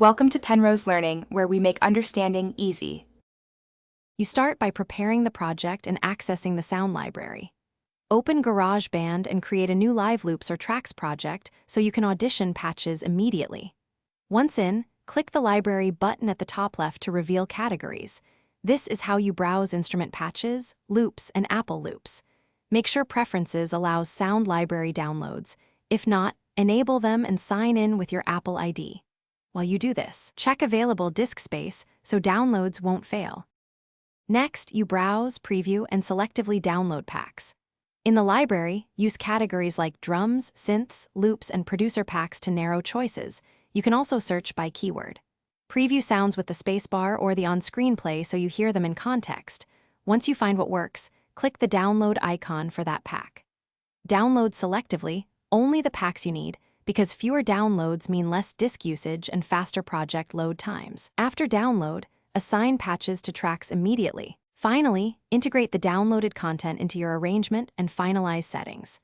Welcome to Penrose Learning, where we make understanding easy. You start by preparing the project and accessing the sound library. Open GarageBand and create a new Live Loops or Tracks project so you can audition patches immediately. Once in, click the Library button at the top left to reveal categories. This is how you browse instrument patches, loops, and Apple loops. Make sure Preferences allows sound library downloads. If not, enable them and sign in with your Apple ID. While you do this, check available disk space so downloads won't fail. Next, you browse, preview, and selectively download packs. In the library, use categories like drums, synths, loops, and producer packs to narrow choices. You can also search by keyword. Preview sounds with the spacebar or the on-screen play so you hear them in context. Once you find what works, click the download icon for that pack. Download selectively, only the packs you need, because fewer downloads mean less disk usage and faster project load times. After download, assign patches to tracks immediately. Finally, integrate the downloaded content into your arrangement and finalize settings.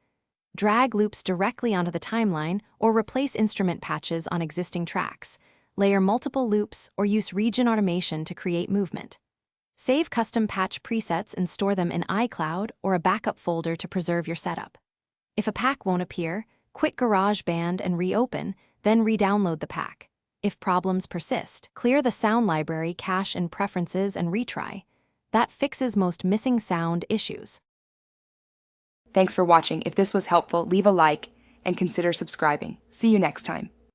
Drag loops directly onto the timeline or replace instrument patches on existing tracks. Layer multiple loops or use region automation to create movement. Save custom patch presets and store them in iCloud or a backup folder to preserve your setup. If a pack won't appear, quit GarageBand and reopen, then re-download the pack. If problems persist, clear the sound library cache in Preferences and retry. That fixes most missing sound issues. Thanks for watching. If this was helpful, leave a like and consider subscribing. See you next time.